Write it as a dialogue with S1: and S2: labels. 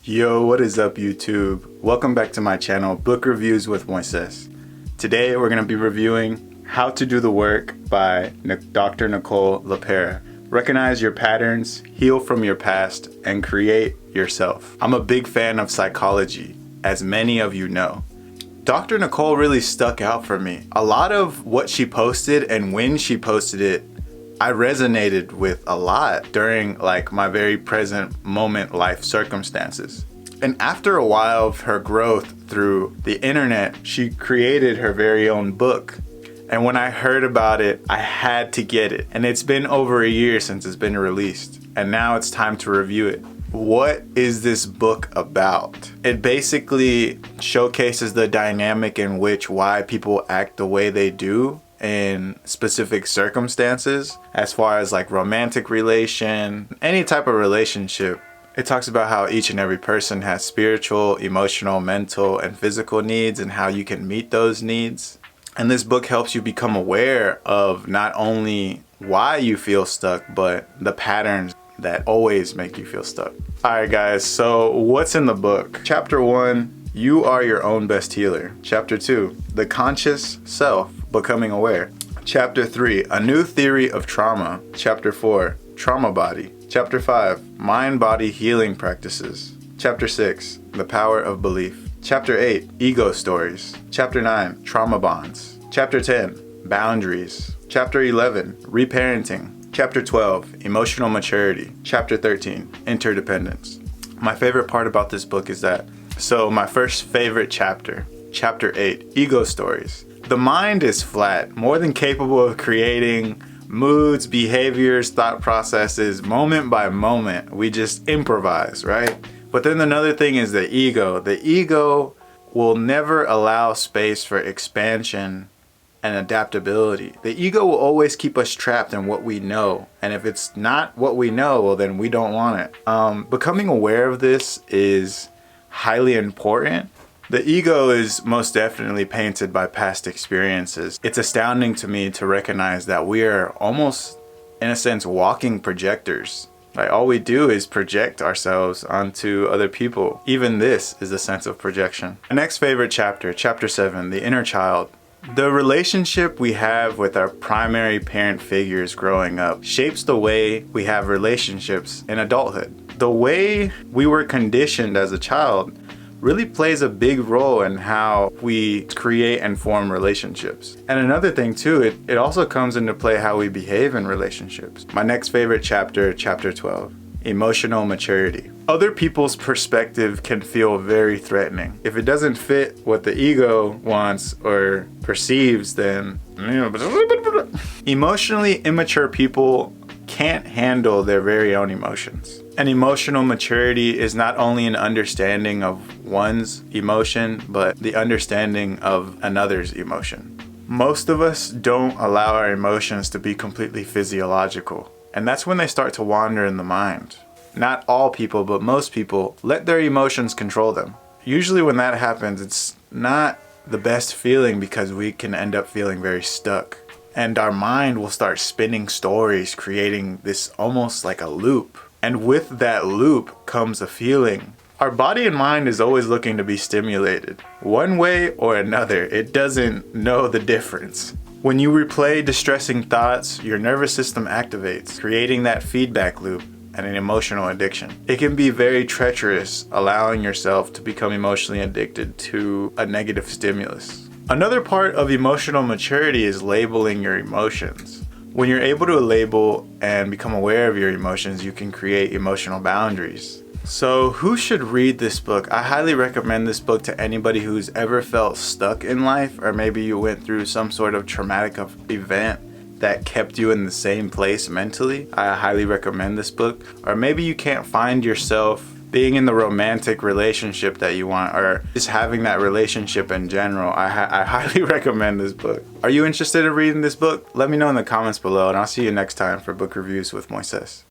S1: Yo, what is up YouTube? Welcome back to my channel, Book Reviews with Moises. Today we're going to be reviewing How to Do the Work by Dr. Nicole LePerra. Recognize your patterns, heal from your past, and create yourself. I'm a big fan of psychology, as many of you know. Dr. Nicole really stuck out for me. A lot of what she posted and when she posted it, I resonated with a lot during my very present moment life circumstances. And after a while of her growth through the internet, she created her very own book. And when I heard about it, I had to get it. And it's been over a year since it's been released. And now it's time to review it. What is this book about? It basically showcases the dynamic in which why people act the way they do in specific circumstances, as far as romantic relation, any type of relationship. It talks about how each and every person has spiritual, emotional, mental, and physical needs and how you can meet those needs. And this book helps you become aware of not only why you feel stuck, but the patterns that always make you feel stuck. Alright guys, so what's in the book? Chapter 1, you are your own best healer. Chapter 2, the conscious self, becoming aware. Chapter 3, a new theory of trauma. Chapter 4, trauma body. Chapter 5, mind-body healing practices. Chapter 6, the power of belief. Chapter 8, ego stories. Chapter 9, trauma bonds. Chapter 10, boundaries. Chapter 11, reparenting. Chapter 12, emotional maturity. Chapter 13, interdependence. My favorite part about this book is my first favorite chapter, Chapter 8, ego stories. The mind is flat, more than capable of creating moods, behaviors, thought processes, moment by moment. We just improvise, right? But then another thing is the ego. The ego will never allow space for expansion and adaptability. The ego will always keep us trapped in what we know. And if it's not what we know, well, then we don't want it. Becoming aware of this is highly important. The ego is most definitely painted by past experiences. It's astounding to me to recognize that we are almost, in a sense, walking projectors. All we do is project ourselves onto other people. Even this is a sense of projection. My next favorite chapter, Chapter 7, the inner child. The relationship we have with our primary parent figures growing up shapes the way we have relationships in adulthood. The way we were conditioned as a child really plays a big role in how we create and form relationships. And another thing too, it also comes into play how we behave in relationships. My next favorite chapter, Chapter 12, emotional maturity. Other people's perspective can feel very threatening. If it doesn't fit what the ego wants or perceives, then emotionally immature people can't handle their very own emotions. And emotional maturity is not only an understanding of one's emotion, but the understanding of another's emotion. Most of us don't allow our emotions to be completely physiological, and that's when they start to wander in the mind. Not all people, but most people let their emotions control them. Usually when that happens, it's not the best feeling because we can end up feeling very stuck. And our mind will start spinning stories, creating this almost like a loop. And with that loop comes a feeling. Our body and mind is always looking to be stimulated, one way or another. It doesn't know the difference. When you replay distressing thoughts, your nervous system activates, creating that feedback loop and an emotional addiction. It can be very treacherous, allowing yourself to become emotionally addicted to a negative stimulus. Another part of emotional maturity is labeling your emotions. When you're able to label and become aware of your emotions, you can create emotional boundaries. So who should read this book? I highly recommend this book to anybody who's ever felt stuck in life, or maybe you went through some sort of traumatic event that kept you in the same place mentally. I highly recommend this book. Or maybe you can't find yourself being in the romantic relationship that you want, or just having that relationship in general. I highly recommend this book. Are you interested in reading this book? Let me know in the comments below, and I'll see you next time for Book Reviews with Moises.